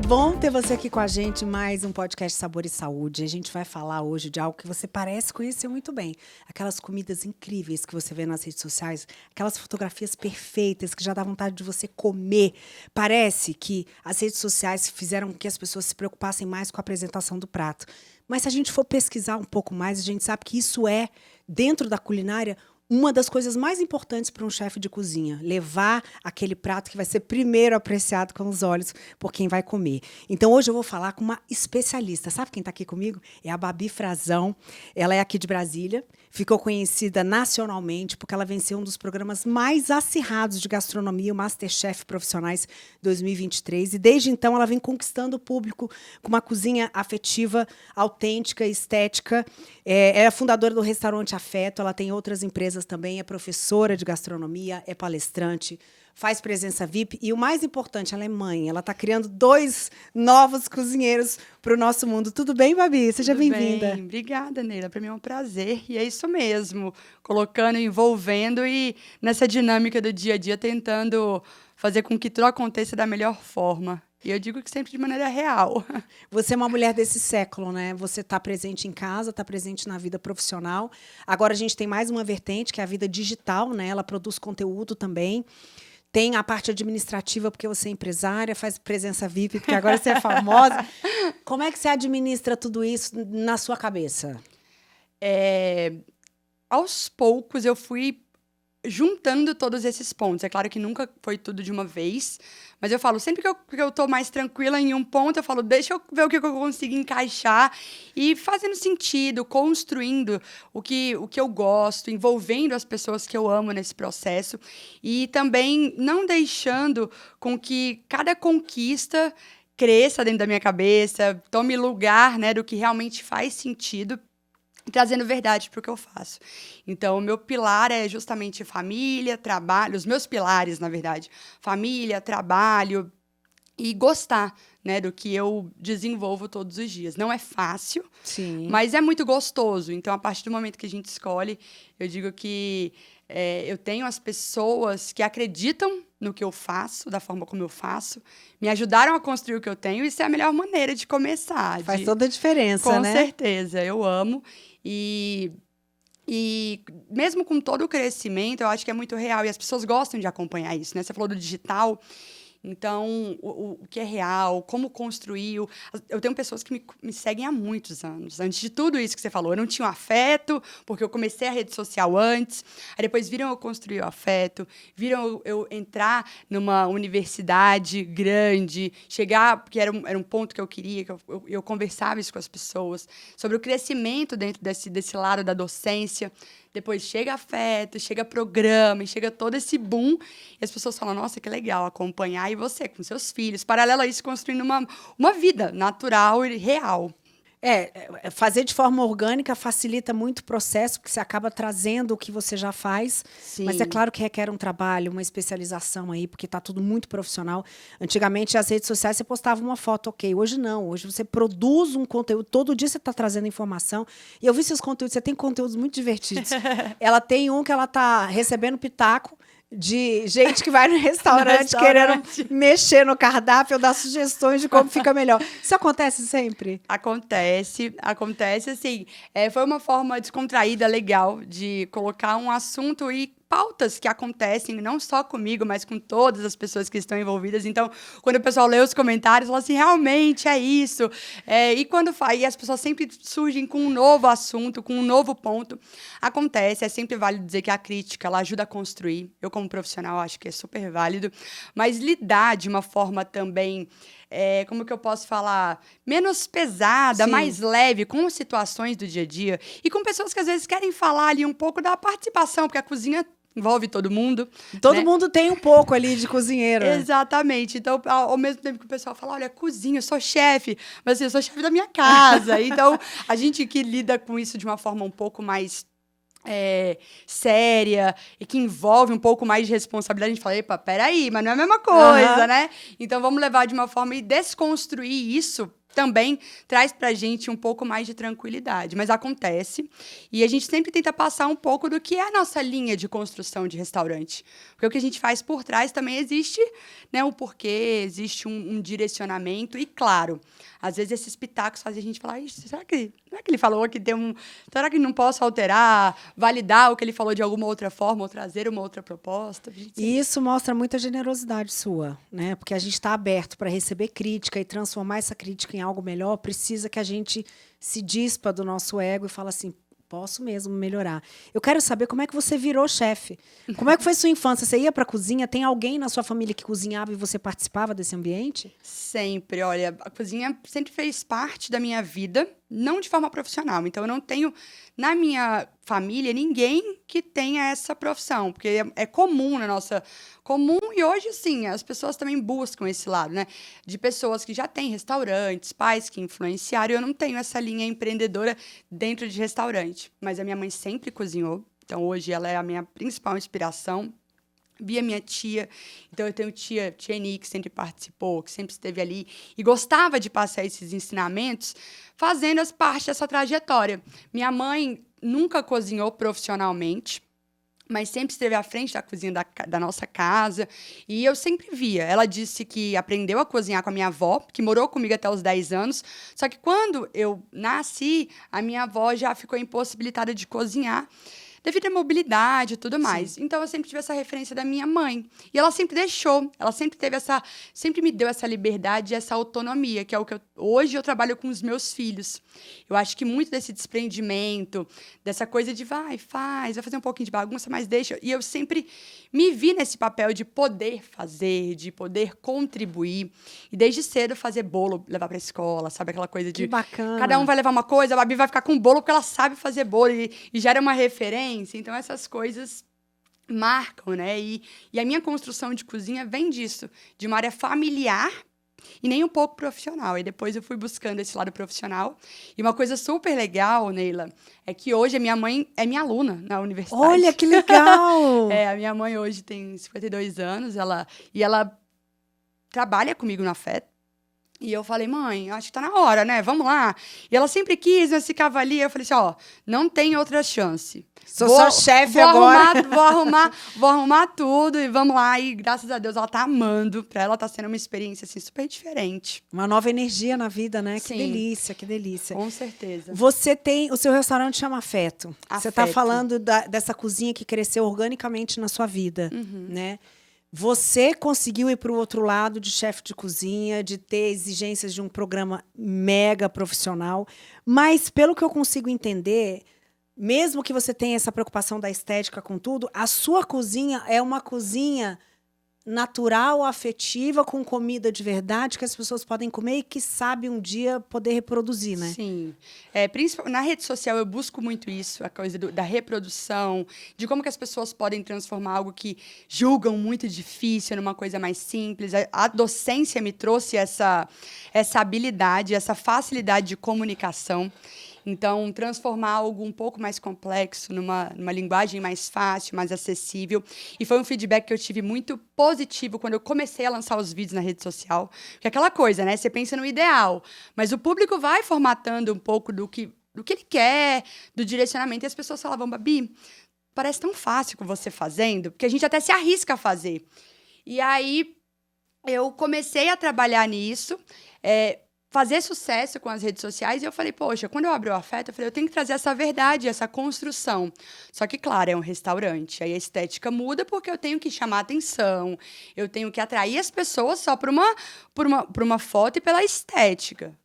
bom ter você aqui com a gente, mais um podcast Sabor e Saúde. A gente vai falar hoje de algo que você parece conhecer muito bem. Aquelas comidas incríveis que você vê nas redes sociais, aquelas fotografias perfeitas que já dá vontade de você comer. Parece que as redes sociais fizeram com que as pessoas se preocupassem mais com a apresentação do prato. Mas se a gente for pesquisar um pouco mais, a gente sabe que isso é, dentro da culinária, uma das coisas mais importantes para um chefe de cozinha, levar aquele prato que vai ser primeiro apreciado com os olhos por quem vai comer. Então, hoje eu vou falar com uma especialista. Sabe quem está aqui comigo? É a Babi Frazão. Ela é aqui de Brasília, ficou conhecida nacionalmente porque ela venceu um dos programas mais acirrados de gastronomia, o MasterChef Profissionais 2023. E desde então ela vem conquistando o público com uma cozinha afetiva, autêntica, estética. É a fundadora do restaurante Afeto, ela tem outras empresas também, é professora de gastronomia, é palestrante, faz presença VIP e o mais importante, ela é mãe. Ela está criando 2 novos cozinheiros para o nosso mundo. Tudo bem, Babi? Seja bem-vinda. Bem, obrigada, Neila. Para mim é um prazer. E é isso mesmo, colocando, envolvendo e nessa dinâmica do dia a dia, tentando fazer com que tudo aconteça da melhor forma. E eu digo que sempre de maneira real. Você é uma mulher desse século, né? Você está presente em casa, está presente na vida profissional. Agora a gente tem mais uma vertente, que é a vida digital, né? Ela produz conteúdo também. Tem a parte administrativa, porque você é empresária, faz presença VIP, porque agora você é famosa. Como é que você administra tudo isso na sua cabeça? Aos poucos eu fui juntando todos esses pontos. É claro que nunca foi tudo de uma vez, mas eu falo, sempre que eu tô mais tranquila em um ponto, eu falo, deixa eu ver o que eu consigo encaixar e fazendo sentido, construindo o que eu gosto, envolvendo as pessoas que eu amo nesse processo e também não deixando com que cada conquista cresça dentro da minha cabeça, tome lugar, né, do que realmente faz sentido, trazendo verdade para o que eu faço. Então, o meu pilar é justamente família, trabalho, os meus pilares, na verdade, família, trabalho e gostar, né, do que eu desenvolvo todos os dias. Não é fácil, Sim. mas é muito gostoso. Então, a partir do momento que a gente escolhe, eu digo que eu tenho as pessoas que acreditam no que eu faço, da forma como eu faço, me ajudaram a construir o que eu tenho, e isso é a melhor maneira de começar. Faz toda a diferença, Com né? certeza, eu amo. E mesmo com todo o crescimento, eu acho que é muito real. E as pessoas gostam de acompanhar isso, né? Você falou do digital. Então, o que é real, como construiu. Eu tenho pessoas que me seguem há muitos anos. Antes de tudo isso que você falou, eu não tinha um afeto, porque eu comecei a rede social antes. Aí depois viram eu construir o afeto, viram eu entrar numa universidade grande, chegar, porque era um ponto que eu queria, que eu conversava isso com as pessoas, sobre o crescimento dentro desse lado da docência. Depois chega afeto, chega programa, e chega todo esse boom. E as pessoas falam, nossa, que legal acompanhar. E você, com seus filhos, paralelo a isso, construindo uma vida natural e real. Fazer de forma orgânica facilita muito o processo, porque você acaba trazendo o que você já faz. Sim. Mas é claro que requer um trabalho, uma especialização aí, porque está tudo muito profissional. Antigamente, as redes sociais, você postava uma foto, ok. Hoje não. Hoje você produz um conteúdo, todo dia você está trazendo informação. E eu vi seus conteúdos, você tem conteúdos muito divertidos. Ela tem um que ela está recebendo pitaco de gente que vai no restaurante querendo mexer no cardápio, dar sugestões de como fica melhor. Isso acontece sempre? Acontece, assim. Foi uma forma descontraída, legal, de colocar um assunto e pautas que acontecem, não só comigo, mas com todas as pessoas que estão envolvidas. Então, quando o pessoal lê os comentários, fala assim, realmente é isso. E quando faz, e as pessoas sempre surgem com um novo assunto, com um novo ponto. Acontece, é sempre válido dizer que a crítica, ela ajuda a construir. Eu, como profissional, acho que é super válido. Mas lidar de uma forma também, como que eu posso falar, menos pesada, Sim, mais leve, com situações do dia a dia. E com pessoas que às vezes querem falar ali um pouco da participação, porque a cozinha envolve todo mundo. todo né? mundo tem um pouco ali de cozinheiro. Exatamente. Então, ao mesmo tempo que o pessoal fala, olha, cozinho, eu sou chefe, mas assim, eu sou chefe da minha casa. Então, a gente que lida com isso de uma forma um pouco mais séria e que envolve um pouco mais de responsabilidade, a gente fala, epa, peraí, mas não é a mesma coisa, né? Então, vamos levar de uma forma e desconstruir isso também traz pra gente um pouco mais de tranquilidade. Mas acontece. E a gente sempre tenta passar um pouco do que é a nossa linha de construção de restaurante. Porque o que a gente faz por trás também existe, né, um porquê, existe um direcionamento. E, claro, às vezes esses pitacos fazem a gente falar, será que ele falou que tem um... Será que não posso alterar, validar o que ele falou de alguma outra forma, ou trazer uma outra proposta? E isso mostra muita generosidade sua, né? Porque a gente está aberto para receber crítica e transformar essa crítica em algo melhor, precisa que a gente se dispa do nosso ego e fala assim, posso mesmo melhorar. Eu quero saber como é que você virou chefe. Como é que foi sua infância? Você ia para a cozinha? Tem alguém na sua família que cozinhava e você participava desse ambiente? Sempre. Olha, a cozinha sempre fez parte da minha vida, não de forma profissional. Então, eu não tenho, na minha família, ninguém que tenha essa profissão. Porque é comum na nossa... Comum, e hoje, sim, as pessoas também buscam esse lado, né? De pessoas que já têm restaurantes, pais que influenciaram. Eu não tenho essa linha empreendedora dentro de restaurante. Mas a minha mãe sempre cozinhou. Então, hoje, ela é a minha principal inspiração. Vi a minha tia, então eu tenho tia Eni, que sempre participou, que sempre esteve ali e gostava de passar esses ensinamentos, fazendo as partes dessa trajetória. Minha mãe nunca cozinhou profissionalmente, mas sempre esteve à frente da cozinha da nossa casa, e eu sempre via. Ela disse que aprendeu a cozinhar com a minha avó, que morou comigo até os 10 anos, só que quando eu nasci, a minha avó já ficou impossibilitada de cozinhar, devido à mobilidade e tudo mais. Sim. Então, eu sempre tive essa referência da minha mãe. E ela sempre deixou, ela sempre teve sempre me deu essa liberdade e essa autonomia, que é o que hoje eu trabalho com os meus filhos. Eu acho que muito desse desprendimento, dessa coisa de vai fazer um pouquinho de bagunça, mas deixa. E eu sempre me vi nesse papel de poder fazer, de poder contribuir. E desde cedo fazer bolo, levar pra escola, sabe? Aquela coisa de... Que bacana. Cada um vai levar uma coisa, a Babi vai ficar com o bolo porque ela sabe fazer bolo e gera uma referência. Então, essas coisas marcam, né? E a minha construção de cozinha vem disso, de uma área familiar e nem um pouco profissional. E depois eu fui buscando esse lado profissional. E uma coisa super legal, Neila, é que hoje a minha mãe é minha aluna na universidade. Olha, que legal! A minha mãe hoje tem 52 anos, ela trabalha comigo na FET. E eu falei, mãe, acho que tá na hora, né? Vamos lá. E ela sempre quis, mas ficava ali. Eu falei assim, ó, não tem outra chance. Sou só chefe agora. Vou arrumar tudo e vamos lá. E graças a Deus ela tá amando. Pra ela tá sendo uma experiência, assim, super diferente. Uma nova energia na vida, né? Sim. Que delícia, que delícia. Com certeza. Você tem... O seu restaurante chama Afeto. Você tá Afeto. falando dessa cozinha que cresceu organicamente na sua vida, né? Você conseguiu ir para o outro lado de chefe de cozinha, de ter exigências de um programa mega profissional, mas, pelo que eu consigo entender, mesmo que você tenha essa preocupação da estética com tudo, a sua cozinha é uma cozinha natural, afetiva, com comida de verdade, que as pessoas podem comer e que sabe um dia poder reproduzir, né? Sim. Na rede social eu busco muito isso, a coisa da reprodução, de como que as pessoas podem transformar algo que julgam muito difícil numa coisa mais simples. A docência me trouxe essa habilidade, essa facilidade de comunicação. Então, transformar algo um pouco mais complexo numa linguagem mais fácil, mais acessível. E foi um feedback que eu tive muito positivo quando eu comecei a lançar os vídeos na rede social. Porque é aquela coisa, né? Você pensa no ideal, mas o público vai formatando um pouco do que ele quer, do direcionamento. E as pessoas falavam, Babi, parece tão fácil com você fazendo, porque a gente até se arrisca a fazer. E aí, eu comecei a trabalhar nisso, fazer sucesso com as redes sociais, e eu falei, poxa, quando eu abri o Afeto, eu tenho que trazer essa verdade, essa construção. Só que, claro, é um restaurante, aí a estética muda porque eu tenho que chamar atenção, eu tenho que atrair as pessoas só por uma foto e pela estética.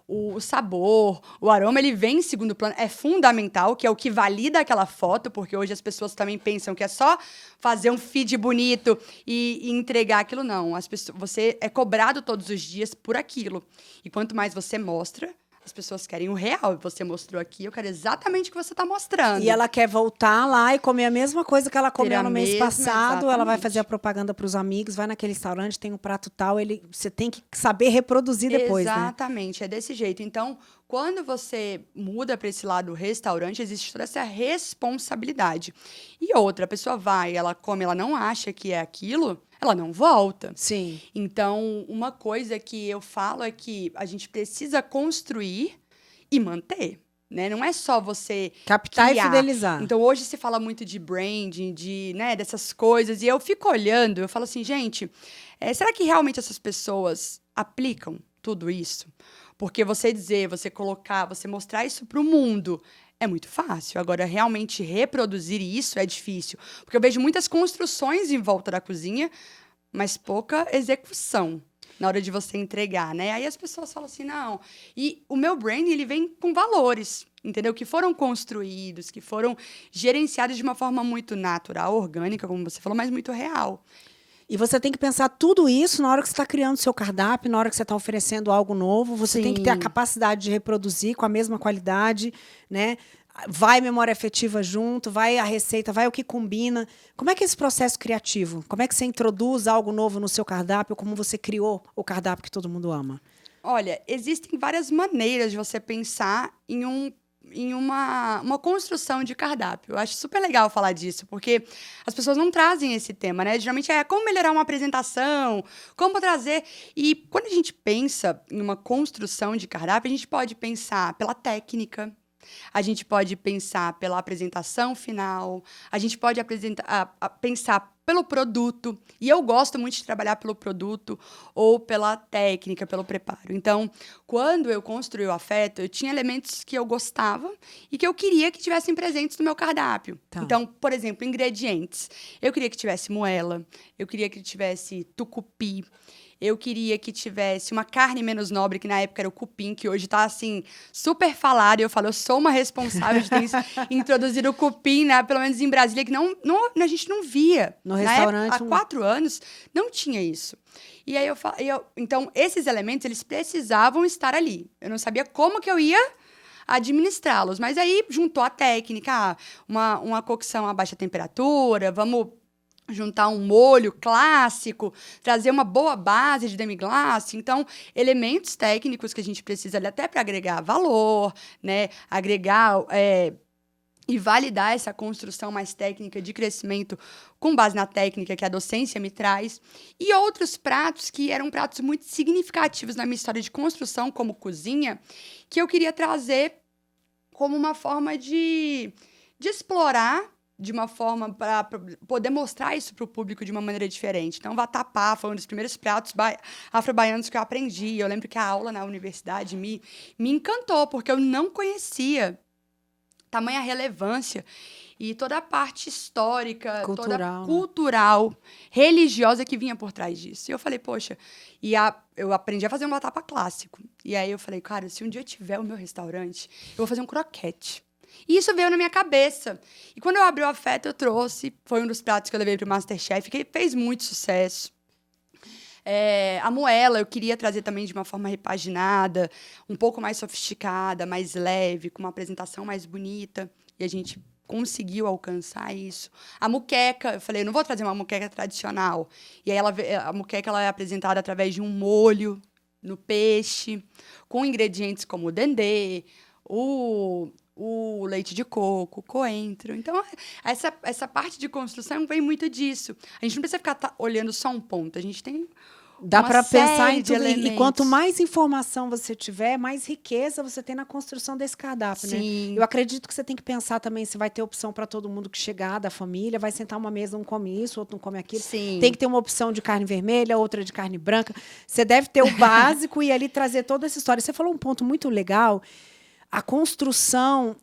O sabor, o aroma, ele vem em segundo plano, é fundamental, que é o que valida aquela foto, porque hoje as pessoas também pensam que é só fazer um feed bonito e entregar aquilo. Não, você é cobrado todos os dias por aquilo. E quanto mais você mostra, as pessoas querem o real. Você mostrou aqui, eu quero exatamente o que você está mostrando. E ela quer voltar lá e comer a mesma coisa que ela comeu no mês passado. Exatamente. Ela vai fazer a propaganda para os amigos, vai naquele restaurante, tem um prato tal, você tem que saber reproduzir depois, Exatamente, né? É desse jeito. Então, quando você muda para esse lado restaurante, existe toda essa responsabilidade. E outra, a pessoa vai, ela come, ela não acha que é aquilo, ela não volta. Sim. Então, uma coisa que eu falo é que a gente precisa construir e manter, né? Não é só você Captar criar. e fidelizar. Então, hoje se fala muito de branding, né, dessas coisas, e eu fico olhando, eu falo assim, gente, será que realmente essas pessoas aplicam tudo isso? Porque você dizer, você colocar, você mostrar isso para o mundo é muito fácil. Agora, realmente reproduzir isso é difícil. Porque eu vejo muitas construções em volta da cozinha, mas pouca execução na hora de você entregar, né? Aí as pessoas falam assim, não. E o meu brand, ele vem com valores, entendeu? Que foram construídos, que foram gerenciados de uma forma muito natural, orgânica, como você falou, mas muito real. E você tem que pensar tudo isso na hora que você está criando seu cardápio, na hora que você está oferecendo algo novo. Você tem que ter a capacidade de reproduzir com a mesma qualidade, né? Vai memória afetiva junto, vai a receita, vai o que combina. Como é que é esse processo criativo? Como é que você introduz algo novo no seu cardápio? Como você criou o cardápio que todo mundo ama? Olha, existem várias maneiras de você pensar em uma construção de cardápio. Eu acho super legal falar disso, porque as pessoas não trazem esse tema, né? Geralmente é como melhorar uma apresentação, como trazer... E quando a gente pensa em uma construção de cardápio, a gente pode pensar pela técnica, a gente pode pensar pela apresentação final, a gente pode pensar pelo produto, e eu gosto muito de trabalhar pelo produto ou pela técnica, pelo preparo. Então, quando eu construí o Afeto, eu tinha elementos que eu gostava e que eu queria que tivessem presentes no meu cardápio. Tá. Então, por exemplo, ingredientes. Eu queria que tivesse moela, eu queria que tivesse tucupi, eu queria que tivesse uma carne menos nobre, que na época era o cupim, que hoje tá, assim, super falado. E eu falo, eu sou uma responsável de ter introduzido o cupim, né? Pelo menos em Brasília, que a gente não via. No restaurante. Há 4 anos, não tinha isso. E aí então, esses elementos, eles precisavam estar ali. Eu não sabia como que eu ia administrá-los. Mas aí, juntou a técnica, uma cocção a baixa temperatura, vamos juntar um molho clássico, trazer uma boa base de demi-glace. Então, elementos técnicos que a gente precisa ali até para agregar valor, né? Agregar e validar essa construção mais técnica de crescimento com base na técnica que a docência me traz. E outros pratos que eram pratos muito significativos na minha história de construção como cozinha, que eu queria trazer como uma forma de explorar de uma forma para poder mostrar isso para o público de uma maneira diferente. Então, vatapá foi um dos primeiros pratos afro-baianos que eu aprendi. Eu lembro que a aula na universidade me encantou, porque eu não conhecia tamanha relevância e toda a parte histórica, toda cultural, religiosa que vinha por trás disso. E eu falei, poxa, eu aprendi a fazer um vatapá clássico. E aí eu falei, cara, se um dia eu tiver o meu restaurante, eu vou fazer um croquete. E isso veio na minha cabeça. E quando eu abri o Afeto, eu trouxe. Foi um dos pratos que eu levei para o Masterchef, que fez muito sucesso. A moela, eu queria trazer também de uma forma repaginada, um pouco mais sofisticada, mais leve, com uma apresentação mais bonita. E a gente conseguiu alcançar isso. A moqueca, eu falei, eu não vou trazer uma moqueca tradicional. E aí a moqueca ela é apresentada através de um molho no peixe, com ingredientes como o dendê, o leite de coco, o coentro. Então, essa parte de construção vem muito disso. A gente não precisa ficar olhando só um ponto. A gente tem Dá para pensar em tudo. E quanto mais informação você tiver, mais riqueza você tem na construção desse cardápio, Sim. né? Eu acredito que você tem que pensar também se vai ter opção para todo mundo que chegar da família, vai sentar uma mesa, um come isso, outro não come aquilo. Sim. Tem que ter uma opção de carne vermelha, outra de carne branca. Você deve ter o básico e ali trazer toda essa história. Você falou um ponto muito legal, a construção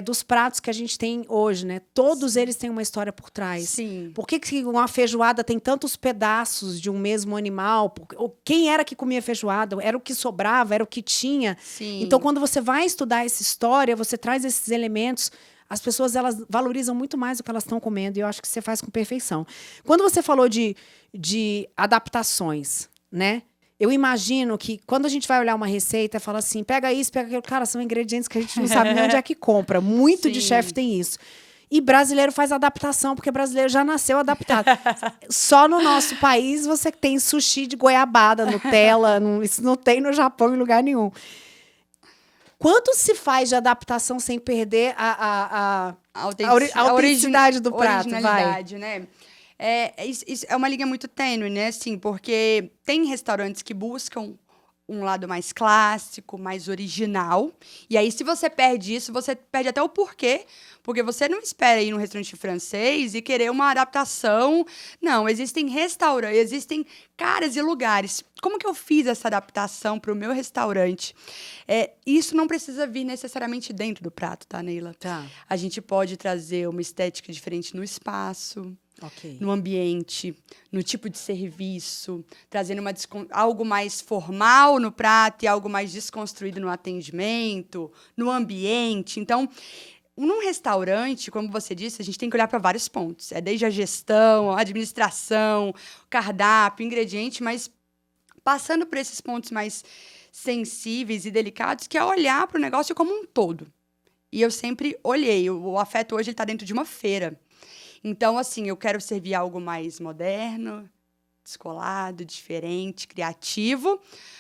dos pratos que a gente tem hoje, né? Todos eles têm uma história por trás. Sim. Por que uma feijoada tem tantos pedaços de um mesmo animal? Quem era que comia feijoada? Era o que sobrava? Era o que tinha? Sim. Então, quando você vai estudar essa história, você traz esses elementos, as pessoas elas valorizam muito mais o que elas estão comendo, e eu acho que você faz com perfeição. Quando você falou de adaptações, né? Eu imagino que quando a gente vai olhar uma receita, fala assim, pega isso, pega aquilo. Cara, são ingredientes que a gente não sabe nem onde é que compra. Muito de chefe tem isso. E brasileiro faz adaptação, porque brasileiro já nasceu adaptado. Só no nosso país você tem sushi de goiabada, Nutella. Isso não tem no Japão em lugar nenhum. Quanto se faz de adaptação sem perder a autenticidade do prato? Originalidade, né? Isso é uma linha muito tênue, né? Assim, porque tem restaurantes que buscam um lado mais clássico, mais original. E aí, se você perde isso, você perde até o porquê. Porque você não espera ir num restaurante francês e querer uma adaptação. Não, existem restaurantes, existem caras e lugares. Como que eu fiz essa adaptação para o meu restaurante? Isso não precisa vir necessariamente dentro do prato, tá, Neila? Tá. A gente pode trazer uma estética diferente no espaço, Ok. no ambiente, no tipo de serviço, trazendo algo mais formal no prato e algo mais desconstruído no atendimento, no ambiente. Então, num restaurante, como você disse, a gente tem que olhar para vários pontos. Desde a gestão, a administração, cardápio, ingrediente, mas passando por esses pontos mais sensíveis e delicados, que é olhar para o negócio como um todo. E eu sempre olhei. O afeto hoje está dentro de uma feira. Então, assim, eu quero servir algo mais moderno, descolado, diferente, criativo,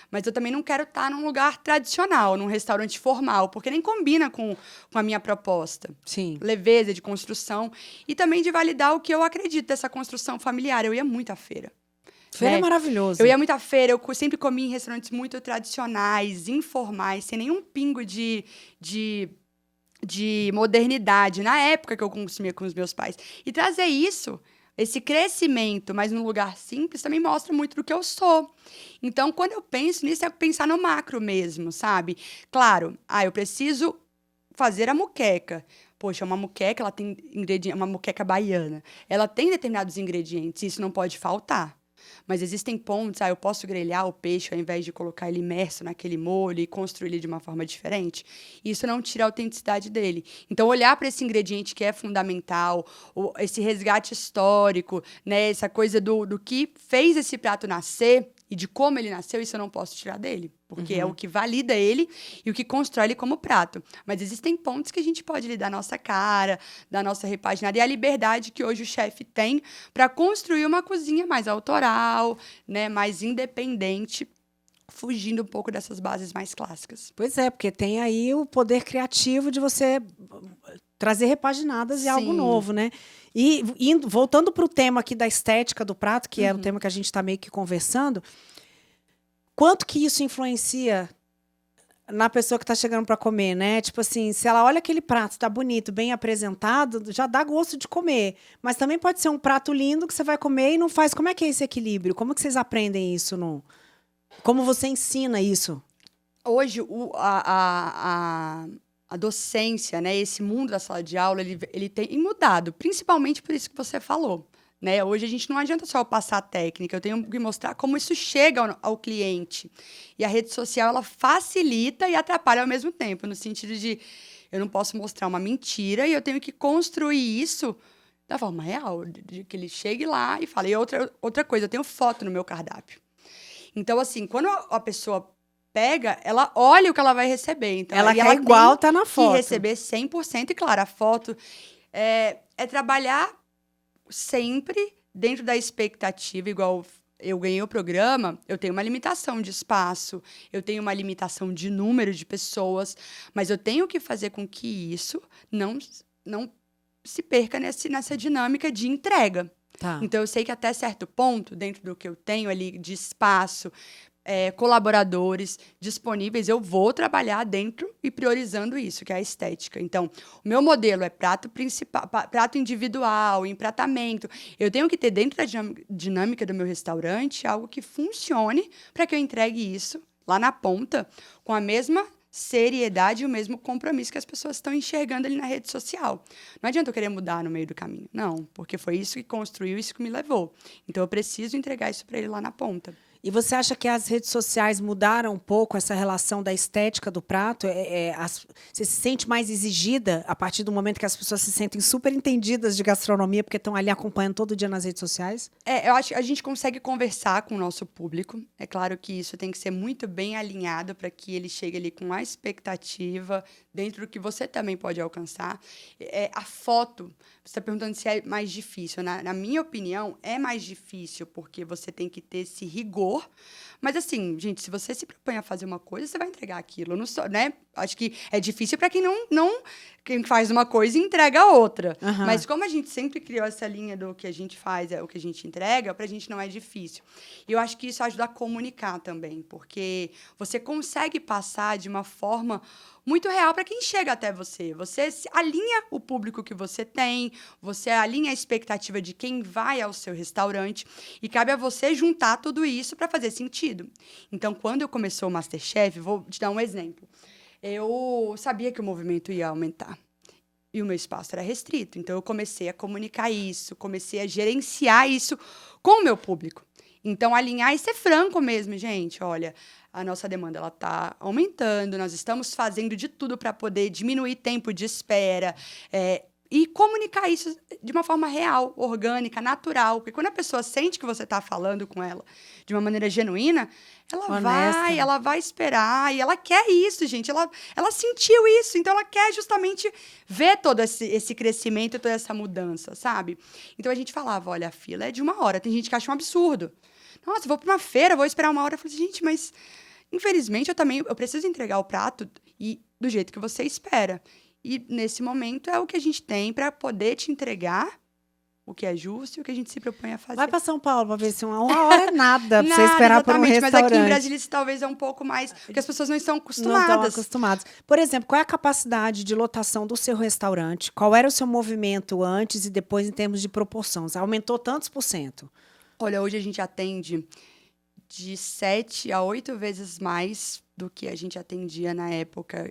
mas eu também não quero estar num lugar tradicional, num restaurante formal, porque nem combina com a minha proposta. Sim. Leveza de construção e também de validar o que eu acredito dessa construção familiar. Eu ia muito à feira. Feira é maravilhoso. Eu ia muito à feira, eu sempre comi em restaurantes muito tradicionais, informais, sem nenhum pingo de modernidade, na época que eu consumia com os meus pais. E trazer isso, esse crescimento, mas num lugar simples, também mostra muito do que eu sou. Então, quando eu penso nisso, é pensar no macro mesmo, sabe? Claro, eu preciso fazer a moqueca. Poxa, uma moqueca, ela tem uma moqueca baiana. Ela tem determinados ingredientes, e isso não pode faltar. Mas existem pontos, eu posso grelhar o peixe ao invés de colocar ele imerso naquele molho e construir ele de uma forma diferente. Isso não tira a autenticidade dele. Então, olhar para esse ingrediente que é fundamental, esse resgate histórico, né, essa coisa do que fez esse prato nascer e de como ele nasceu, isso eu não posso tirar dele. Porque é o que valida ele e o que constrói ele como prato. Mas existem pontos que a gente pode lhe dar a nossa cara, da nossa repaginada, e a liberdade que hoje o chefe tem para construir uma cozinha mais autoral, né, mais independente, fugindo um pouco dessas bases mais clássicas. Pois é, porque tem aí o poder criativo de você trazer repaginadas e algo novo, né? E voltando para o tema aqui da estética do prato, que é o tema que a gente está meio que conversando, quanto que isso influencia na pessoa que está chegando para comer, né? Tipo assim, se ela olha aquele prato, está bonito, bem apresentado, já dá gosto de comer. Mas também pode ser um prato lindo que você vai comer e não faz. Como é que é esse equilíbrio? Como que vocês aprendem isso? Como você ensina isso? Hoje, a docência, né, esse mundo da sala de aula, ele tem mudado, principalmente por isso que você falou. Né? Hoje a gente não adianta só eu passar a técnica, eu tenho que mostrar como isso chega ao cliente. E a rede social, ela facilita e atrapalha ao mesmo tempo, no sentido de eu não posso mostrar uma mentira e eu tenho que construir isso da forma real, de que ele chegue lá e fale. E outra coisa, eu tenho foto no meu cardápio. Então, assim, quando a pessoa pega, ela olha o que ela vai receber. Então, ela quer igual, tá na foto. Que receber 100%, e claro, a foto é trabalhar sempre dentro da expectativa, igual eu ganhei o programa, eu tenho uma limitação de espaço, eu tenho uma limitação de número de pessoas, mas eu tenho que fazer com que isso não se perca nessa dinâmica de entrega. Tá. Então, eu sei que até certo ponto, dentro do que eu tenho ali de espaço, colaboradores disponíveis, eu vou trabalhar dentro e priorizando isso, que é a estética. Então, o meu modelo é prato principal, prato individual, empratamento. Eu tenho que ter dentro da dinâmica do meu restaurante algo que funcione para que eu entregue isso lá na ponta com a mesma seriedade e o mesmo compromisso que as pessoas estão enxergando ali na rede social. Não adianta eu querer mudar no meio do caminho. Não, porque foi isso que construiu, isso que me levou. Então, eu preciso entregar isso para ele lá na ponta. E você acha que as redes sociais mudaram um pouco essa relação da estética do prato? Você se sente mais exigida a partir do momento que as pessoas se sentem super entendidas de gastronomia porque estão ali acompanhando todo dia nas redes sociais? Eu acho que a gente consegue conversar com o nosso público. É claro que isso tem que ser muito bem alinhado para que ele chegue ali com a expectativa dentro do que você também pode alcançar. A foto, você está perguntando se é mais difícil. Na minha opinião, é mais difícil, porque você tem que ter esse rigor. Mas, assim, gente, se você se propõe a fazer uma coisa, você vai entregar aquilo. Não só, né? Acho que é difícil para quem quem faz uma coisa e entrega a outra. Aham. Mas como a gente sempre criou essa linha do que a gente faz, é o que a gente entrega, pra gente não é difícil. E eu acho que isso ajuda a comunicar também, porque você consegue passar de uma forma muito real para quem chega até você. Você alinha o público que você tem, você alinha a expectativa de quem vai ao seu restaurante e cabe a você juntar tudo isso para fazer sentido. Então, quando eu começou o MasterChef, vou te dar um exemplo. Eu sabia que o movimento ia aumentar. E o meu espaço era restrito. Então, eu comecei a comunicar isso, comecei a gerenciar isso com o meu público. Então, alinhar e ser franco mesmo, gente. Olha, a nossa demanda ela está aumentando, nós estamos fazendo de tudo para poder diminuir tempo de espera. E comunicar isso de uma forma real, orgânica, natural. Porque quando a pessoa sente que você está falando com ela de uma maneira genuína, Honesta. ela vai esperar. E ela quer isso, gente. Ela sentiu isso. Então, ela quer justamente ver todo esse crescimento e toda essa mudança, sabe? Então, a gente falava, olha, a fila é de 1 hora. Tem gente que acha um absurdo. Nossa, eu vou para uma feira, vou esperar 1 hora. Eu falei, gente, mas infelizmente eu preciso entregar o prato do jeito que você espera. E, nesse momento, é o que a gente tem para poder te entregar o que é justo e o que a gente se propõe a fazer. Vai para São Paulo para ver se 1 hora é nada pra você esperar por um exatamente, restaurante. mas aqui em Brasília isso talvez é um pouco mais... Porque as pessoas não estão acostumadas. Não estão acostumados. Por exemplo, qual é a capacidade de lotação do seu restaurante? Qual era o seu movimento antes e depois em termos de proporção? Aumentou tantos %? Olha, hoje a gente atende de 7 a 8 vezes mais do que a gente atendia na época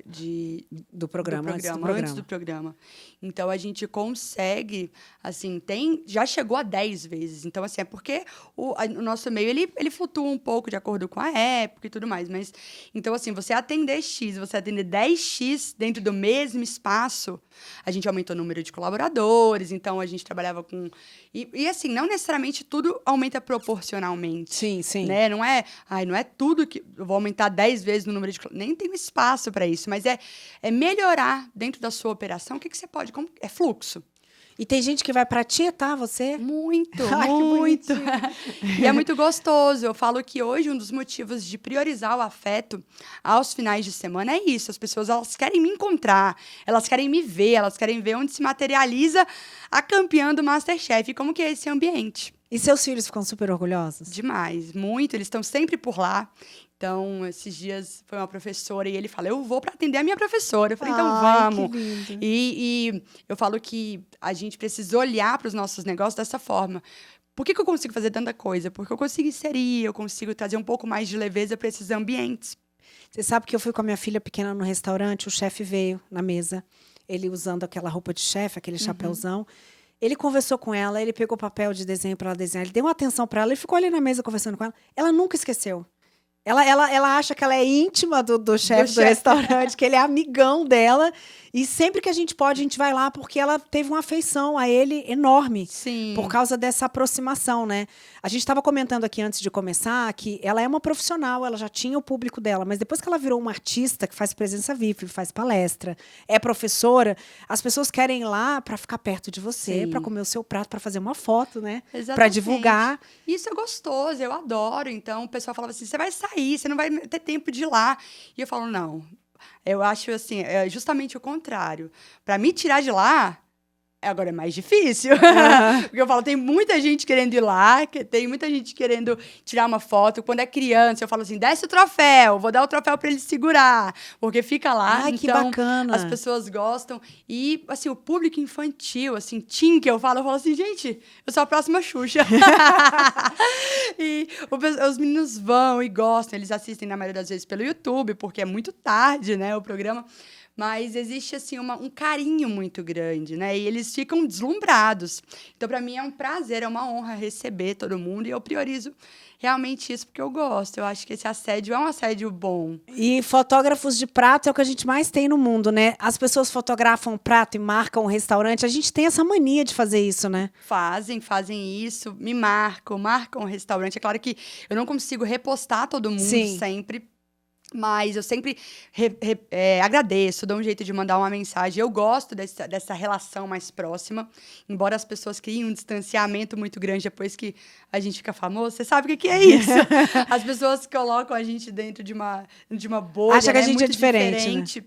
do programa, antes do programa. Então, a gente consegue, assim, já chegou a 10 vezes. Então, assim, é porque o nosso meio, ele flutua um pouco de acordo com a época e tudo mais. Mas, então, assim, você atender X, você atender 10X dentro do mesmo espaço, a gente aumentou o número de colaboradores, então a gente trabalhava com... E assim, não necessariamente tudo aumenta proporcionalmente. Sim, sim. Né? Não é tudo que... Eu vou aumentar 10 vezes no número de... Nem tem espaço para isso, mas é melhorar dentro da sua operação. O que você pode... É fluxo. E tem gente que vai para tietar você? Muito, Ai, muito. que E é muito gostoso. Eu falo que hoje um dos motivos de priorizar o afeto aos finais de semana é isso. As pessoas, elas querem me encontrar, elas querem me ver, elas querem ver onde se materializa a campeã do MasterChef. E como que é esse ambiente? E seus filhos ficam super orgulhosos? Demais, muito. Eles estão sempre por lá. Então, esses dias foi uma professora e ele fala, eu vou para atender a minha professora. Eu falei, então vamos. Que lindo. E eu falo que a gente precisa olhar para os nossos negócios dessa forma. Por que eu consigo fazer tanta coisa? Porque eu consigo inserir, eu consigo trazer um pouco mais de leveza para esses ambientes. Você sabe que eu fui com a minha filha pequena no restaurante, o chefe veio na mesa, ele usando aquela roupa de chefe, aquele chapéuzão. Ele conversou com ela, ele pegou papel de desenho para ela desenhar, ele deu uma atenção para ela, ele ficou ali na mesa conversando com ela. Ela nunca esqueceu. Ela acha que ela é íntima do chefe do restaurante, que ele é amigão dela. E sempre que a gente pode, a gente vai lá, porque ela teve uma afeição a ele enorme. Sim. Por causa dessa aproximação, né? A gente estava comentando aqui antes de começar que ela é uma profissional, ela já tinha o público dela, mas depois que ela virou uma artista que faz presença VIP, faz palestra, é professora, as pessoas querem ir lá para ficar perto de você, para comer o seu prato, para fazer uma foto, né? Para divulgar. Isso é gostoso, eu adoro. Então, o pessoal falava assim, você vai sair, você não vai ter tempo de ir lá. E eu falo, não. Eu acho, assim, é justamente o contrário. Para me tirar de lá, agora é mais difícil. Porque eu falo, tem muita gente querendo ir lá, tem muita gente querendo tirar uma foto. Quando é criança, eu falo assim, desce o troféu, vou dar o troféu para ele segurar. Porque fica lá. Ai, então, que bacana. As pessoas gostam. E, assim, o público infantil, assim, teen, que eu falo assim, gente, eu sou a próxima Xuxa. E os meninos vão e gostam. Eles assistem, na maioria das vezes, pelo YouTube, porque é muito tarde, né, o programa. Mas existe, assim, um carinho muito grande, né? E eles ficam deslumbrados. Então, para mim, é um prazer, é uma honra receber todo mundo. E eu priorizo realmente isso porque eu gosto. Eu acho que esse assédio é um assédio bom. E fotógrafos de prato é o que a gente mais tem no mundo, né? As pessoas fotografam prato e marcam o restaurante. A gente tem essa mania de fazer isso, né? Fazem isso, me marcam o restaurante. É claro que eu não consigo repostar todo mundo sempre. Mas eu sempre agradeço, dou um jeito de mandar uma mensagem. Eu gosto dessa relação mais próxima, embora as pessoas criem um distanciamento muito grande depois que a gente fica famoso. Você sabe o que é isso? As pessoas colocam a gente dentro de uma bolha, Acha que a gente muito é diferente, né?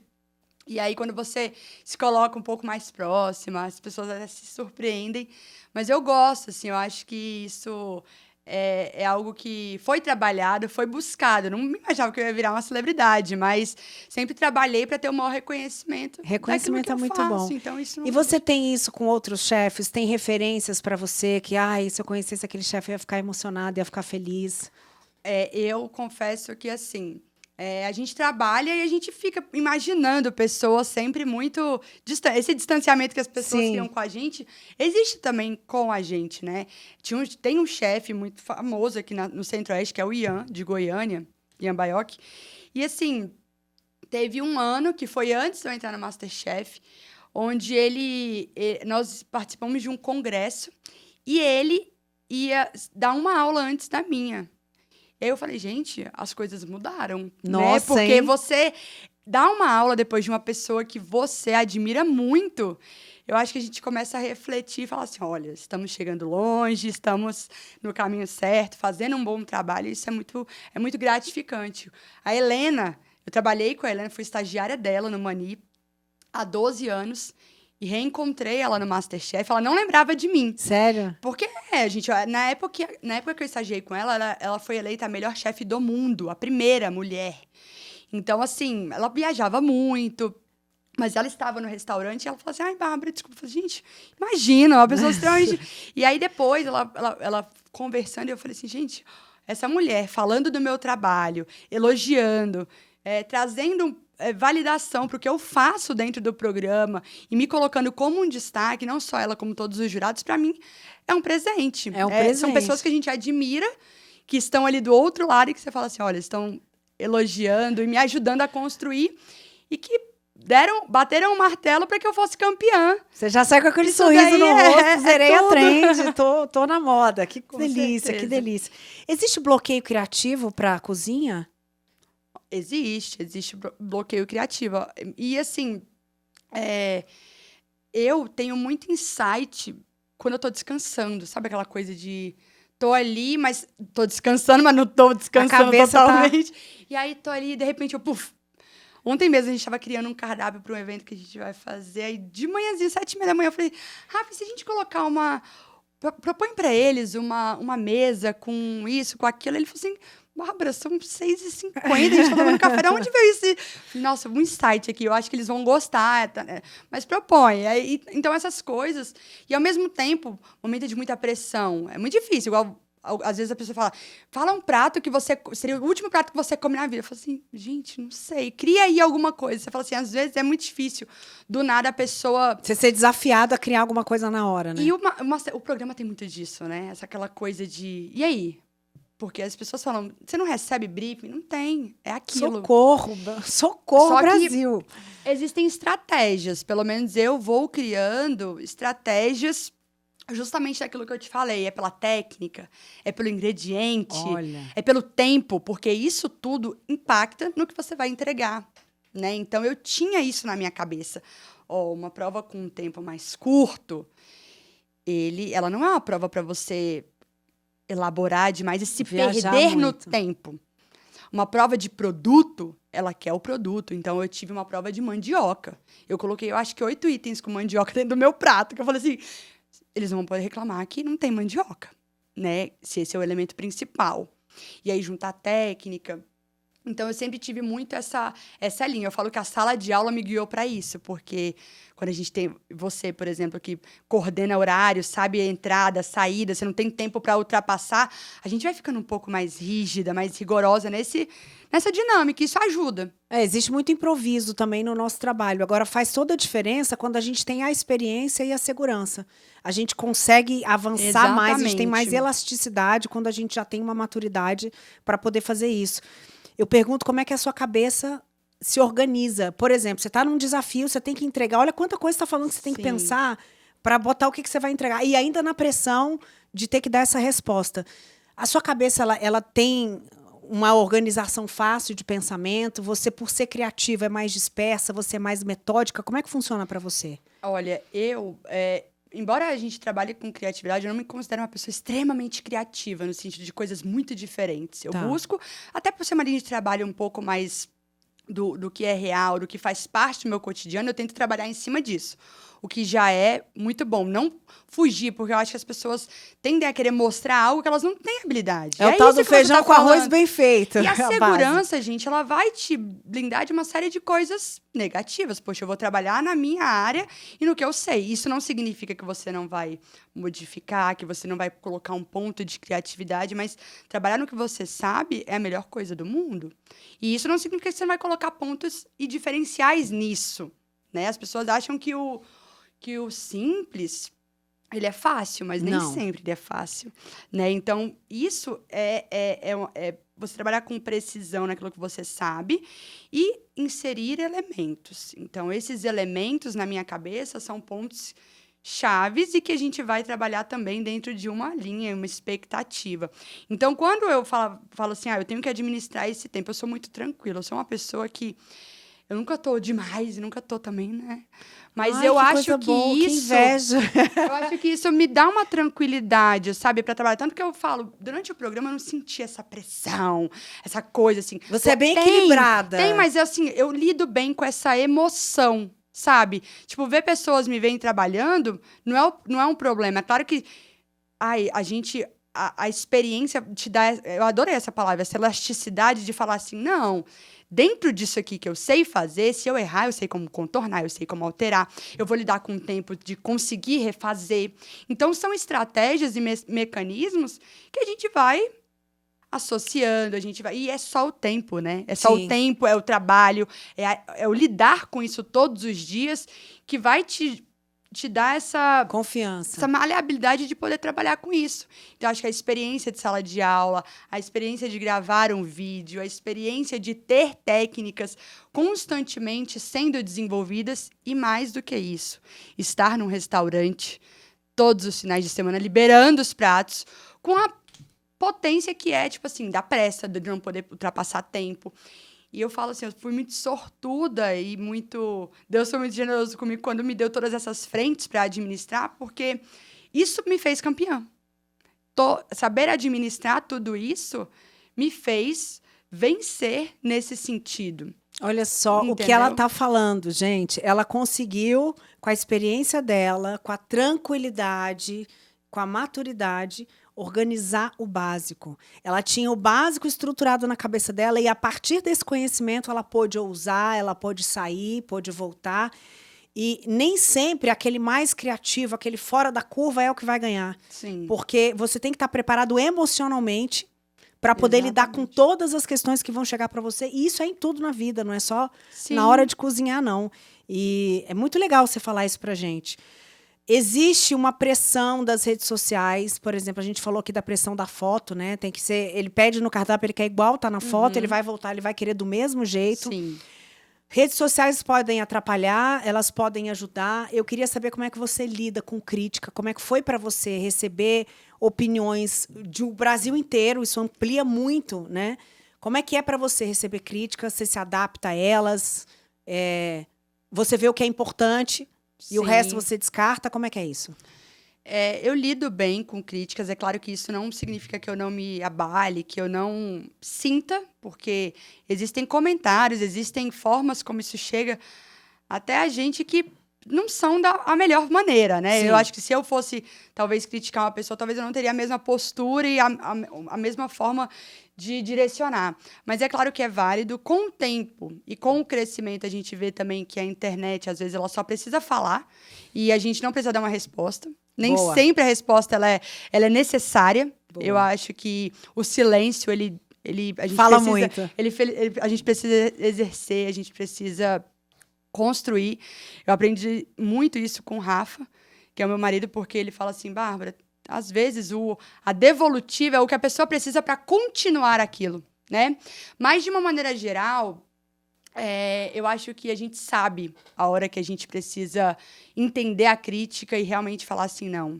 E aí, quando você se coloca um pouco mais próxima, as pessoas até se surpreendem. Mas eu gosto, assim, eu acho que isso é algo que foi trabalhado, foi buscado. Eu não me imaginava que eu ia virar uma celebridade, mas sempre trabalhei para ter o maior reconhecimento. Reconhecimento daquilo é que eu muito faço. bom. Então, isso E não... você tem isso com outros chefes? Tem referências para você que, se eu conhecesse aquele chefe, eu ia ficar emocionada, ia ficar feliz? Eu confesso que, assim, a gente trabalha e a gente fica imaginando pessoas sempre muito distantes. Esse distanciamento que as pessoas Sim. criam com a gente, existe também com a gente, né? Tem um chefe muito famoso aqui no Centro-Oeste, que é o Ian, de Goiânia, Ian Baioc. E, assim, teve um ano, que foi antes de eu entrar no MasterChef, onde nós participamos de um congresso e ele ia dar uma aula antes da minha. E aí eu falei, gente, as coisas mudaram, né? Nossa, Porque hein? você dá uma aula depois de uma pessoa que você admira muito, eu acho que a gente começa a refletir e falar assim, olha, estamos chegando longe, estamos no caminho certo, fazendo um bom trabalho, isso é muito gratificante. A Helena, eu trabalhei com a Helena, fui estagiária dela no Mani há 12 anos, e reencontrei ela no MasterChef, ela não lembrava de mim. Sério? Porque, gente, na época que eu estagiei com ela foi eleita a melhor chefe do mundo, a primeira mulher. Então, assim, ela viajava muito, mas ela estava no restaurante e ela falou assim, ai, Bárbara, desculpa. Eu falei, gente, imagina, uma pessoa extremamente... E aí, depois, ela conversando, eu falei assim, gente, essa mulher falando do meu trabalho, elogiando, trazendo validação para o que eu faço dentro do programa e me colocando como um destaque, não só ela, como todos os jurados, para mim é um presente. É um presente. São pessoas que a gente admira, que estão ali do outro lado e que você fala assim, olha, estão elogiando e me ajudando a construir e que bateram um martelo para que eu fosse campeã. Você já sai com aquele Isso sorriso daí no rosto, zerei a tudo. trend, tô na moda. Que Com delícia, certeza. que delícia. Existe bloqueio criativo para a cozinha? Existe bloqueio criativo. E, assim, eu tenho muito insight quando eu tô descansando. Sabe aquela coisa de... Tô ali, mas tô descansando, mas não tô descansando cabeça totalmente. E aí, tô ali e, de repente, eu... Puf! Ontem mesmo, a gente tava criando um cardápio para um evento que a gente vai fazer. Aí, de manhãzinha, 7h30 da manhã, eu falei... Rafa, se a gente colocar propõe para eles uma mesa com isso, com aquilo. Ele falou assim... Bárbara, são 6h50, a gente tá tomando café. De onde veio esse... Nossa, um insight aqui. Eu acho que eles vão gostar. Mas propõe. Então, essas coisas... E, ao mesmo tempo, momento de muita pressão. É muito difícil. Igual, às vezes, a pessoa fala um prato que seria o último prato que você come na vida. Eu falo assim, gente, não sei. Cria aí alguma coisa. Você fala assim, às vezes é muito difícil. Do nada, a pessoa... Você ser desafiado a criar alguma coisa na hora, né? E o programa tem muito disso, né? Aquela coisa de... E aí? Porque as pessoas falam, você não recebe briefing? Não tem, é aquilo. Socorro, Só que Brasil. existem estratégias, pelo menos eu vou criando estratégias justamente daquilo que eu te falei. É pela técnica, é pelo ingrediente, Olha. é pelo tempo, porque isso tudo impacta no que você vai entregar, né? Então, eu tinha isso na minha cabeça. Uma prova com um tempo mais curto, ela não é uma prova para você... elaborar demais e se Viajar perder no muito. tempo. Uma prova de produto, ela quer o produto. Então, eu tive uma prova de mandioca. Eu coloquei, eu acho que 8 itens com mandioca dentro do meu prato. Que eu falei assim, eles não vão poder reclamar que não tem mandioca, né? Se esse é o elemento principal. E aí, juntar técnica. Então, eu sempre tive muito essa linha. Eu falo que a sala de aula me guiou para isso, porque quando a gente tem você, por exemplo, que coordena horário, sabe a entrada, a saída, você não tem tempo para ultrapassar, a gente vai ficando um pouco mais rígida, mais rigorosa nessa dinâmica. Isso ajuda. Existe muito improviso também no nosso trabalho. Agora, faz toda a diferença quando a gente tem a experiência e a segurança. A gente consegue avançar mais, a gente tem mais Exatamente. elasticidade quando a gente já tem uma maturidade para poder fazer isso. Eu pergunto como é que a sua cabeça se organiza. Por exemplo, você está num desafio, você tem que entregar. Olha quanta coisa você está falando que você tem que Sim. pensar para botar o que você vai entregar. E ainda na pressão de ter que dar essa resposta. A sua cabeça, ela tem uma organização fácil de pensamento? Você, por ser criativa, é mais dispersa? Você é mais metódica? Como é que funciona para você? Olha, embora a gente trabalhe com criatividade, eu não me considero uma pessoa extremamente criativa, no sentido de coisas muito diferentes. Eu busco, até por ser uma linha de trabalho um pouco mais do que é real, do que faz parte do meu cotidiano, eu tento trabalhar em cima disso. O que já é muito bom. Não fugir, porque eu acho que as pessoas tendem a querer mostrar algo que elas não têm habilidade. É o tal do feijão com arroz bem feito. E a segurança, gente, ela vai te blindar de uma série de coisas negativas. Poxa, eu vou trabalhar na minha área e no que eu sei. Isso não significa que você não vai modificar, que você não vai colocar um ponto de criatividade, mas trabalhar no que você sabe é a melhor coisa do mundo. E isso não significa que você não vai colocar pontos e diferenciais nisso, né? As pessoas acham que o simples, ele é fácil, mas nem sempre ele é fácil, né? Então, isso é você trabalhar com precisão naquilo que você sabe e inserir elementos. Então, esses elementos, na minha cabeça, são pontos chaves e que a gente vai trabalhar também dentro de uma linha, uma expectativa. Então, quando eu falo assim, eu tenho que administrar esse tempo, eu sou muito tranquila, eu sou uma pessoa que eu nunca tô demais e nunca tô também, né? Mas eu acho que isso... Que inveja! Eu acho que isso me dá uma tranquilidade, sabe? Pra trabalhar. Tanto que eu falo, durante o programa eu não senti essa pressão, essa coisa, assim. Você é bem equilibrada. Tem, mas assim, eu lido bem com essa emoção, sabe? Tipo, ver pessoas me verem trabalhando não é um problema. É claro que a experiência te dá... Eu adorei essa palavra, essa elasticidade de falar assim, não... Dentro disso aqui que eu sei fazer, se eu errar, eu sei como contornar, eu sei como alterar, eu vou lidar com o tempo de conseguir refazer. Então, são estratégias e mecanismos que a gente vai associando, e é só o tempo, né? É só o tempo, é o trabalho, é o lidar com isso todos os dias que vai te dá essa confiança, essa maleabilidade de poder trabalhar com isso. Então, acho que a experiência de sala de aula, a experiência de gravar um vídeo, a experiência de ter técnicas constantemente sendo desenvolvidas e, mais do que isso, estar num restaurante todos os finais de semana, liberando os pratos com a potência que é, tipo assim, da pressa, de não poder ultrapassar tempo. E eu falo assim, eu fui muito sortuda e Deus foi muito generoso comigo quando me deu todas essas frentes para administrar, porque isso me fez campeã. Saber administrar tudo isso me fez vencer nesse sentido. Olha só o que ela está falando, gente. Ela conseguiu, com a experiência dela, com a tranquilidade, com a maturidade, organizar o básico. Ela tinha o básico estruturado na cabeça dela e, a partir desse conhecimento, ela pôde ousar, ela pôde sair, pôde voltar. E nem sempre aquele mais criativo, aquele fora da curva é o que vai ganhar. Sim. Porque você tem que estar preparado emocionalmente para poder lidar com todas as questões que vão chegar para você. E isso é em tudo na vida, não é só na hora de cozinhar, não. E é muito legal você falar isso pra gente. Existe uma pressão das redes sociais, por exemplo, a gente falou aqui da pressão da foto, né? Tem que ser, ele pede no cardápio, ele quer igual, tá na foto, ele vai voltar, ele vai querer do mesmo jeito. Sim. Redes sociais podem atrapalhar, elas podem ajudar. Eu queria saber como é que você lida com crítica, como é que foi para você receber opiniões do Brasil inteiro, isso amplia muito, né? Como é que é para você receber críticas, você se adapta a elas, você vê o que é importante... Sim. E o resto você descarta? Como é que é isso? Eu lido bem com críticas. É claro que isso não significa que eu não me abale, que eu não sinta, porque existem comentários, existem formas como isso chega até a gente que não são a melhor maneira, né? Sim. Eu acho que se eu fosse, talvez, criticar uma pessoa, talvez eu não teria a mesma postura e a mesma forma de direcionar. Mas é claro que é válido. Com o tempo e com o crescimento, a gente vê também que a internet, às vezes, ela só precisa falar e a gente não precisa dar uma resposta. Nem sempre a resposta ela é necessária. Boa. Eu acho que o silêncio, a gente fala precisa, muito. A gente precisa exercer, a gente precisa construir. Eu aprendi muito isso com o Rafa, que é o meu marido, porque ele fala assim, Bárbara, às vezes a devolutiva é o que a pessoa precisa para continuar aquilo, né? Mas, de uma maneira geral, eu acho que a gente sabe a hora que a gente precisa entender a crítica e realmente falar assim, não,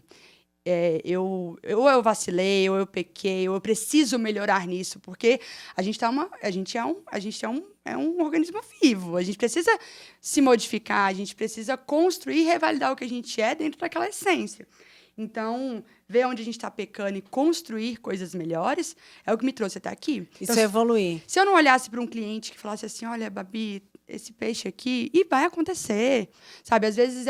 eu vacilei, ou eu pequei, ou eu preciso melhorar nisso, porque a gente é um organismo vivo, a gente precisa se modificar, a gente precisa construir e revalidar o que a gente é dentro daquela essência. Então, ver onde a gente está pecando e construir coisas melhores é o que me trouxe até aqui. Isso então, é evoluir. Se eu não olhasse para um cliente que falasse assim, olha, Babi, esse peixe aqui, e vai acontecer, sabe? Às vezes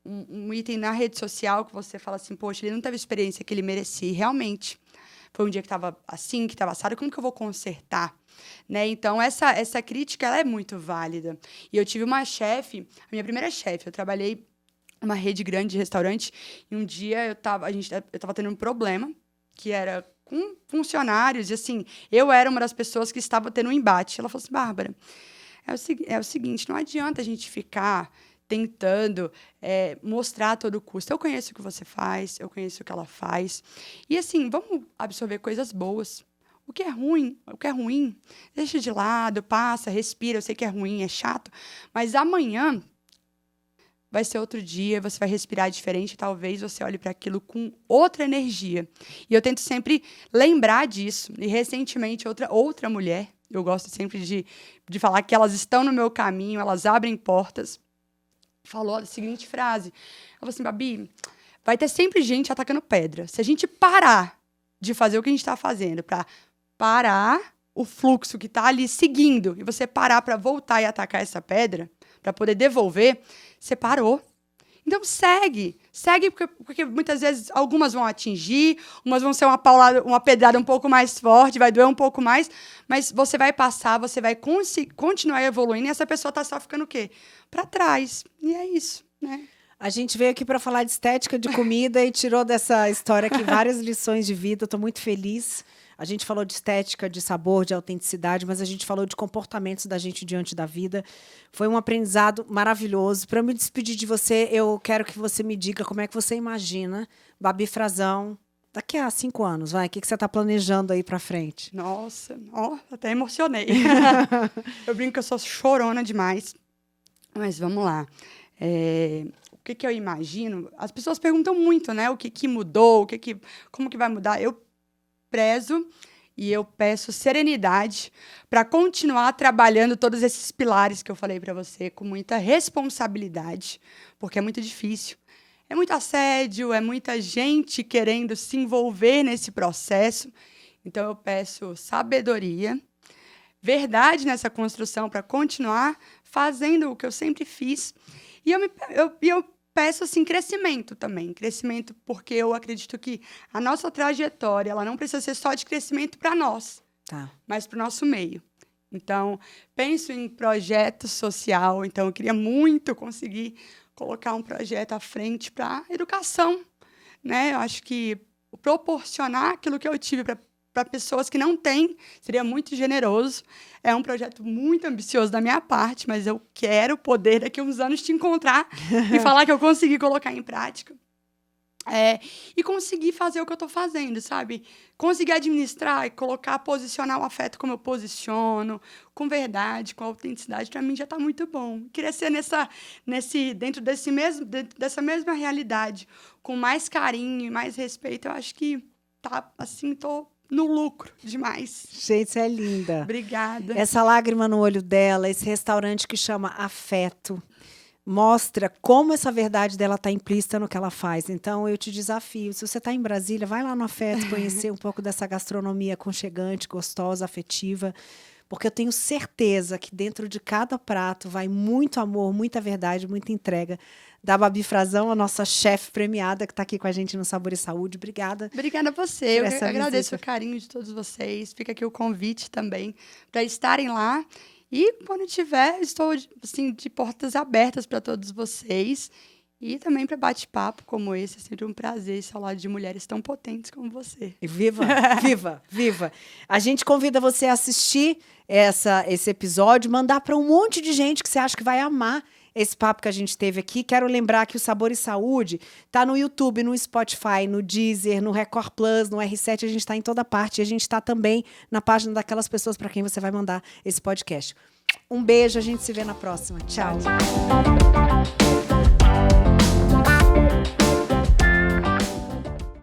um item na rede social que você fala assim, poxa, ele não teve a experiência que ele merecia, realmente. Foi um dia que estava assim, que estava assado, como que eu vou consertar? Né? Então, essa crítica, ela é muito válida. E eu tive uma chefe, a minha primeira chefe, eu trabalhei uma rede grande de restaurante, e um dia eu tava tendo um problema, que era com funcionários, e assim, eu era uma das pessoas que estava tendo um embate. Ela falou assim, Bárbara, é o seguinte, não adianta a gente ficar tentando mostrar a todo custo. Eu conheço o que você faz, eu conheço o que ela faz, e assim, vamos absorver coisas boas. O que é ruim, deixa de lado, passa, respira, eu sei que é ruim, é chato, mas amanhã vai ser outro dia, você vai respirar diferente, talvez você olhe para aquilo com outra energia. E eu tento sempre lembrar disso. E, recentemente, outra mulher, eu gosto sempre de falar que elas estão no meu caminho, elas abrem portas, falou a seguinte frase. Ela falou assim, Babi, vai ter sempre gente atacando pedra. Se a gente parar de fazer o que a gente está fazendo, para parar o fluxo que está ali seguindo, e você parar para voltar e atacar essa pedra, para poder devolver, você parou. Então, segue, porque muitas vezes algumas vão atingir, umas vão ser uma pedrada um pouco mais forte, vai doer um pouco mais, mas você vai passar, você vai continuar evoluindo, e essa pessoa está só ficando o quê? Para trás. E é isso, né? A gente veio aqui para falar de estética de comida e tirou dessa história aqui várias lições de vida. Estou muito feliz. A gente falou de estética, de sabor, de autenticidade, mas a gente falou de comportamentos da gente diante da vida. Foi um aprendizado maravilhoso. Para eu me despedir de você, eu quero que você me diga como é que você imagina Babi Frazão daqui a 5 anos. Vai, o que você está planejando aí para frente? Nossa, até emocionei. Eu brinco que eu sou chorona demais. Mas vamos lá. O que eu imagino? As pessoas perguntam muito, né? O que mudou, como que vai mudar? Eu prezo e eu peço serenidade para continuar trabalhando todos esses pilares que eu falei para você com muita responsabilidade, porque é muito difícil. É muito assédio, é muita gente querendo se envolver nesse processo. Então, eu peço sabedoria, verdade nessa construção para continuar fazendo o que eu sempre fiz. E eu peço, assim, crescimento também. Crescimento porque eu acredito que a nossa trajetória ela não precisa ser só de crescimento para nós, mas para o nosso meio. Então, penso em projeto social. Então, eu queria muito conseguir colocar um projeto à frente para educação, né? Eu acho que proporcionar aquilo que eu tive para pessoas que não têm seria muito generoso. É um projeto muito ambicioso da minha parte, mas eu quero poder, daqui a uns anos, te encontrar e falar que eu consegui colocar em prática. E conseguir fazer o que eu estou fazendo, sabe? Conseguir administrar e posicionar o afeto como eu posiciono, com verdade, com autenticidade, para mim já está muito bom. Crescer dentro dessa mesma realidade, com mais carinho e mais respeito, eu acho que tô no lucro demais. Gente, você é linda. Obrigada. Essa lágrima no olho dela, esse restaurante que chama Afeto, mostra como essa verdade dela está implícita no que ela faz. Então, eu te desafio. Se você está em Brasília, vai lá no Afeto conhecer um pouco dessa gastronomia aconchegante, gostosa, afetiva, porque eu tenho certeza que dentro de cada prato vai muito amor, muita verdade, muita entrega da Babi Frazão, a nossa chefe premiada que está aqui com a gente no Sabor e Saúde. Obrigada. Obrigada a você. Eu agradeço o carinho de todos vocês. Fica aqui o convite também para estarem lá. E quando tiver, estou assim, de portas abertas para todos vocês. E também para bate-papo como esse. É sempre um prazer estar ao lado de mulheres tão potentes como você. Viva, viva, viva. A gente convida você a assistir esse episódio, mandar para um monte de gente que você acha que vai amar esse papo que a gente teve aqui. Quero lembrar que o Sabor e Saúde está no YouTube, no Spotify, no Deezer, no Record Plus, no R7. A gente está em toda parte. E a gente está também na página daquelas pessoas para quem você vai mandar esse podcast. Um beijo, a gente se vê na próxima. Tchau.